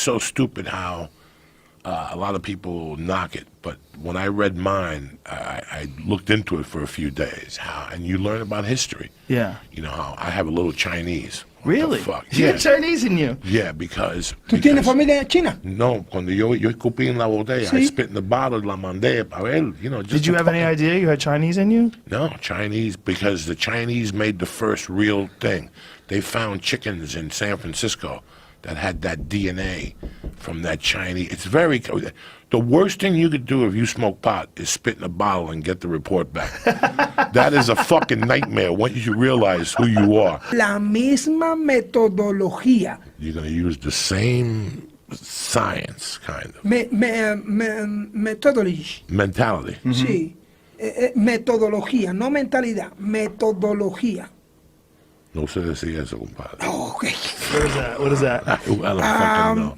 so stupid how a lot of people knock it, but when I read mine, I looked into it for a few days. And you learn about history. Yeah. You know how I have a little Chinese. Really? Fuck? You got Chinese in you? Yeah, because... ¿Tú tienes familia china? No, cuando yo escupí en la botella, I spit in the bottle, la mandé para ver, you know. Did you have any idea you had Chinese in you? No, Chinese, because the Chinese made the first real thing. They found chickens in San Francisco that had that DNA from that Chinese. It's very... The worst thing you could do if you smoke pot is spit in a bottle and get the report back. That is a fucking nightmare once you realize who you are. La misma metodología. You're going to use the same science, kind of. Methodology. Mentality. Sí. Metodología, no mentalidad. Metodología. No sé decir eso, compadre. Oh, okay. What is that? I don't fucking know.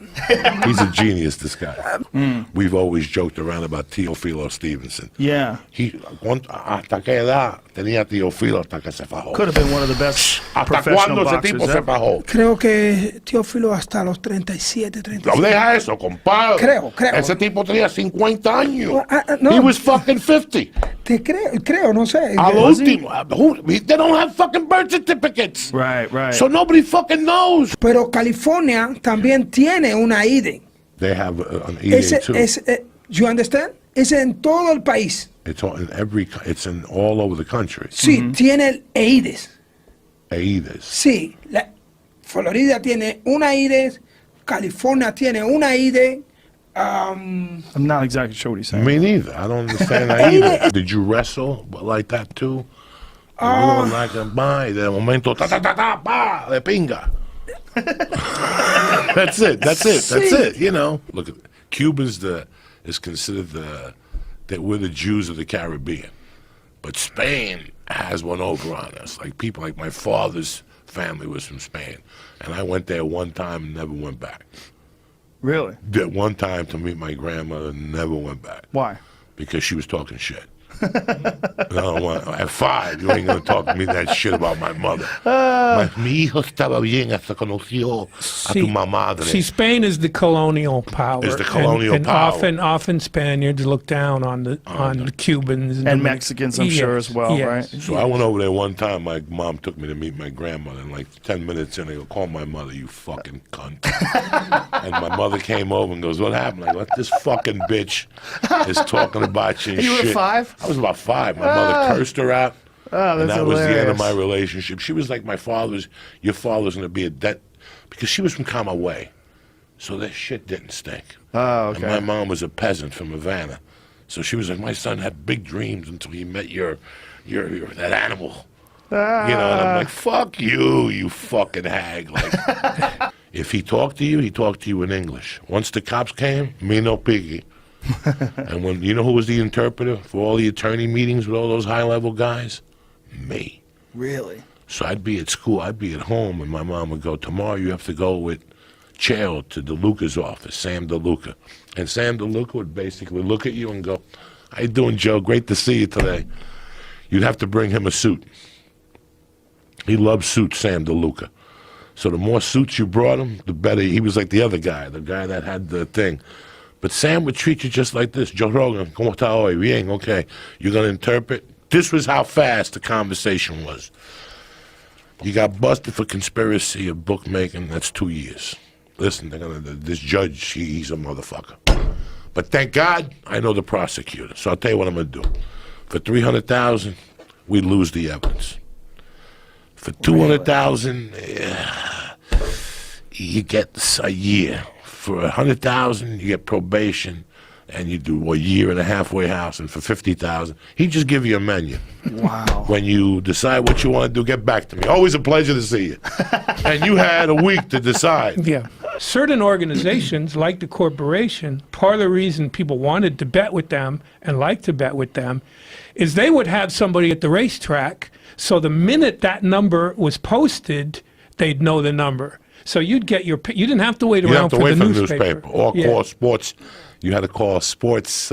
He's a genius, this guy. We've always joked around about Teofilo Stevenson. Yeah. Hasta qué edad tenía Teofilo hasta que se fajó. Could have been one of the best ¿Hasta professional cuándo ese boxers tipo se ever. fajó? Creo que Teófilo hasta los 37, 35. No deja eso, compadre. Creo. Ese tipo tenía 50 años. No. He was fucking 50. Te creo, no sé. A lo último. They don't have fucking birth certificates. Right. So nobody fucking knows. Pero California también tiene una IDE. They have an EA too. You understand? Es en todo el país. It's in all over the country. Sí, tiene el EIDES. AIDES. Sí, Florida tiene una IDES, California tiene una IDE. I'm not exactly sure what he's saying. Me neither. I don't understand that either. Did you wrestle like that too? Like a de momento, pa, de pinga. That's it. You know, look, Cubans is considered that we're the Jews of the Caribbean, but Spain has one over on us. Like people, like my father's family was from Spain, and I went there one time and never went back. Really? Did one time to meet my grandmother, never went back. Why? Because she was talking shit. At 5, you ain't gonna talk to me that shit about my mother. Mi hijo estaba bien hasta conoció a tu madre. See, Spain is the colonial power. Is the colonial power. Often Spaniards look down on the Cubans and Mexicans, I'm sure as well, right? So I went over there one time. My mom took me to meet my grandmother, and like 10 minutes in, I go, "Call my mother, you fucking cunt." And my mother came over and goes, "What happened?" I go, "This fucking bitch is talking about you and You shit." were 5? I was about 5. My mother cursed her out. Oh, and that's that was the end of hilarious. my relationship. She was like your father's going to be a debt, because she was from Camagüey. So that shit didn't stink. Oh, okay. And my mom was a peasant from Havana. So she was like, my son had big dreams until he met your that animal. You know, and I'm like, fuck you, you fucking hag. Like, if he talked to you in English. Once the cops came, me no piggy. And when you know who was the interpreter for all the attorney meetings with all those high-level guys? Me. Really? So I'd be at school, I'd be at home, and my mom would go, tomorrow you have to go with Cheo to DeLuca's office, Sam DeLuca. And Sam DeLuca would basically look at you and go, how you doing, Joe? Great to see you today. You'd have to bring him a suit. He loves suits, Sam DeLuca. So the more suits you brought him, the better. He was like the other guy, the guy that had the thing. But Sam would treat you just like this. Joe Rogan, ¿cómo está hoy? Bien, okay. You're going to interpret? This was how fast the conversation was. You got busted for conspiracy of bookmaking, that's 2 years. Listen, this judge, he's a motherfucker. But thank God, I know the prosecutor. So I'll tell you what I'm going to do. For $300,000, we lose the evidence. For $200,000, you get a year. For $100,000, you get probation, and you do a year in a halfway house. And for $50,000, he just give you a menu. Wow! When you decide what you want to do, get back to me. Always a pleasure to see you. And you had a week to decide. Yeah. Certain organizations, like the corporation, part of the reason people wanted to bet with them and like to bet with them is they would have somebody at the racetrack. So the minute that number was posted, they'd know the number. So you'd get you didn't have to wait around for the newspaper. Or call sports. You had to call sports.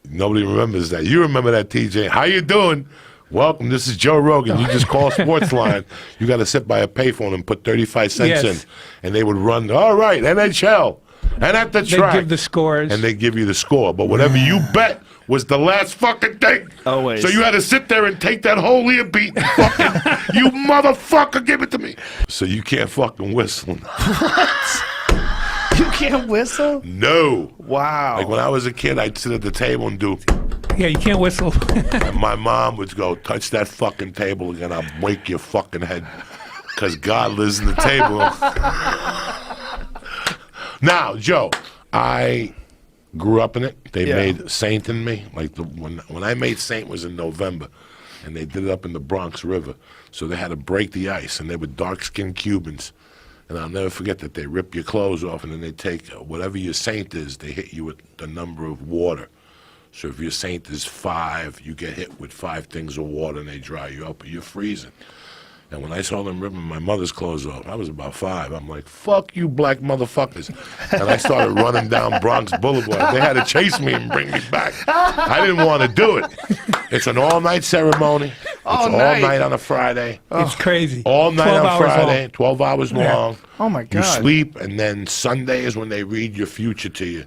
Nobody remembers that. You remember that, TJ. How you doing? welcome, this is Joe Rogan. You just call Sportsline. You got to sit by a payphone and put 35 cents in. And they would run, all right, NHL. And at the track. They give the scores. And they give you the score. But whatever you bet was the last fucking thing. Always. So you had to sit there and take that whole ear beat and fucking, you motherfucker, give it to me. So you can't fucking whistle. You can't whistle? No. Wow. Like when I was a kid, I'd sit at the table and do. Yeah, you can't whistle. And my mom would go, touch that fucking table again, I'll break your fucking head. Because God lives in the table. Now, Joe, I grew up in it. They made Saint in me. Like when I made Saint was in November. And they did it up in the Bronx River. So they had to break the ice. And they were dark-skinned Cubans. And I'll never forget that they rip your clothes off and then they take whatever your Saint is, they hit you with the number of water. So if your Saint is 5, you get hit with 5 things of water and they dry you up, or you're freezing. And when I saw them ripping my mother's clothes off, I was about 5. I'm like, fuck you black motherfuckers. And I started running down Bronx Boulevard. They had to chase me and bring me back. I didn't want to do it. It's an all-night ceremony. It's all night on a Friday. It's crazy. All night 12 on hours Friday, long. 12 hours long. Oh, my You God. sleep, and then Sunday is when they read your future to you.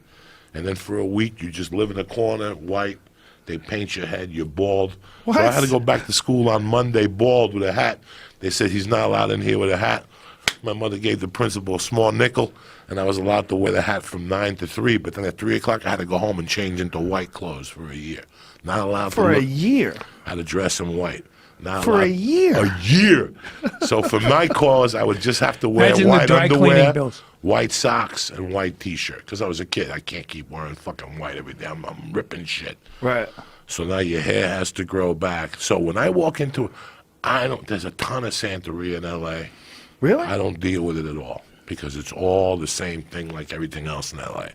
And then for a week, you just live in a corner, white. They paint your head, you're bald. What? So I had to go back to school on Monday bald with a hat. They said he's not allowed in here with a hat. My mother gave the principal a small nickel, and I was allowed to wear the hat from 9 to 3. But then at 3 o'clock, I had to go home and change into white clothes for a year. Not allowed For to a year? I had to dress in white. Not For allowed- a year? A year. So for my cause, I would just have to wear Imagine the white dry cleaning underwear, bills. white socks, and white T-shirt. Because I was a kid. I can't keep wearing fucking white every day. I'm ripping shit. Right. So now your hair has to grow back. So when I walk into, there's a ton of Santeria in L.A. Really? I don't deal with it at all because it's all the same thing like everything else in L.A.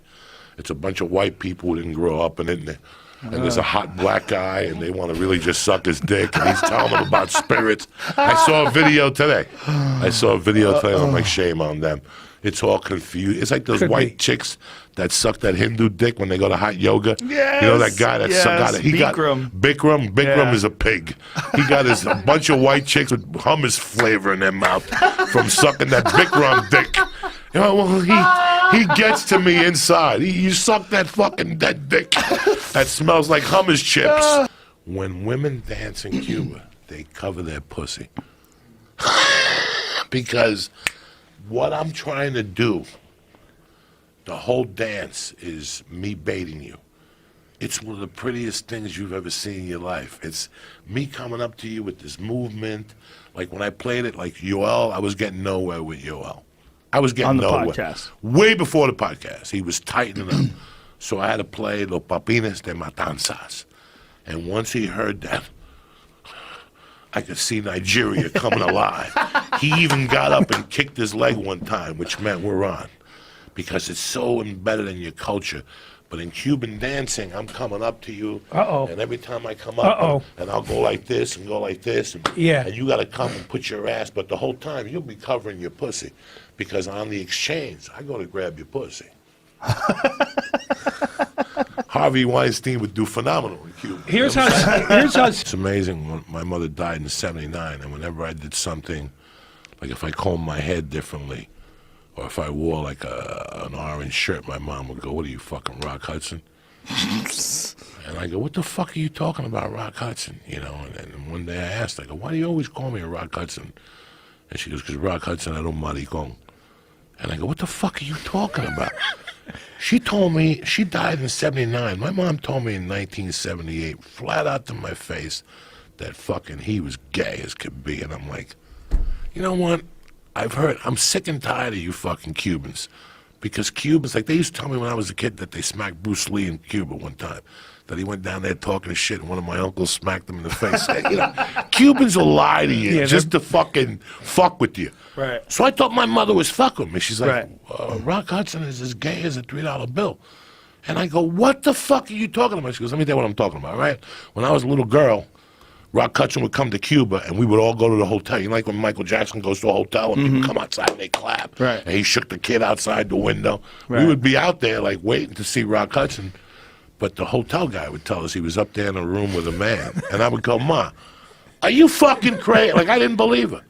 It's a bunch of white people who didn't grow up in it. And there's a hot black guy, and they want to really just suck his dick, and he's telling them about spirits. I saw a video today. And I'm like, shame on them. It's all confused. It's like those Could white be. chicks that suck that Hindu dick when they go to hot yoga. Yes, You know that guy that yes, Bikram. Bikram. Bikram Yeah. is a pig. He got a bunch of white chicks with hummus flavor in their mouth from sucking that Bikram dick. You know, well, he gets to me inside. You suck that fucking dead dick that smells like hummus chips. When women dance in Cuba, they cover their pussy. Because what I'm trying to do, the whole dance is me baiting you. It's one of the prettiest things you've ever seen in your life. It's me coming up to you with this movement. Like when I played it, like Yoel, I was getting nowhere with Yoel. I was getting On the nowhere. podcast. Way before the podcast. He was tightening up. So I had to play Los Papines de Matanzas. And once he heard that, I could see Nigeria coming alive. He even got up and kicked his leg one time, which meant we're on. Because it's so embedded in your culture. But in Cuban dancing, I'm coming up to you. Uh-oh. And every time I come up, and I'll go like this and go like this. And, Yeah. and you got to come and put your ass. But the whole time, you'll be covering your pussy. Because on the exchange, I go to grab your pussy. Harvey Weinstein would do phenomenal in Cuba. Here's how. It's amazing. When my mother died in '79, and whenever I did something, like if I combed my head differently, or if I wore like an orange shirt, my mom would go, "What are you, fucking Rock Hudson?" And I go, "What the fuck are you talking about, Rock Hudson?" You know. And then one day I asked, I go, "Why do you always call me a Rock Hudson?" And she goes, "Because Rock Hudson, I don't maricon." And I go, "What the fuck are you talking about?" She told me, she died in '79. My mom told me in 1978, flat out to my face, that fucking he was gay as could be. And I'm like, you know what? I'm sick and tired of you fucking Cubans. Because Cubans, like they used to tell me when I was a kid that they smacked Bruce Lee in Cuba one time. That he went down there talking shit and one of my uncles smacked him in the face. You know, Cubans will lie to you just to fucking fuck with you. Right. So I thought my mother was fucking with me. She's like, Right. Rock Hudson is as gay as a $3 bill. And I go, what the fuck are you talking about? She goes, let me tell you what I'm talking about, right? When I was a little girl, Rock Hudson would come to Cuba and we would all go to the hotel. You know, like when Michael Jackson goes to a hotel and people come outside and they clap. Right. And he shook the kid outside the window. Right. We would be out there like waiting to see Rock Hudson. But the hotel guy would tell us he was up there in a room with a man. And I would go, Ma, Are you fucking crazy? Like, I didn't believe her.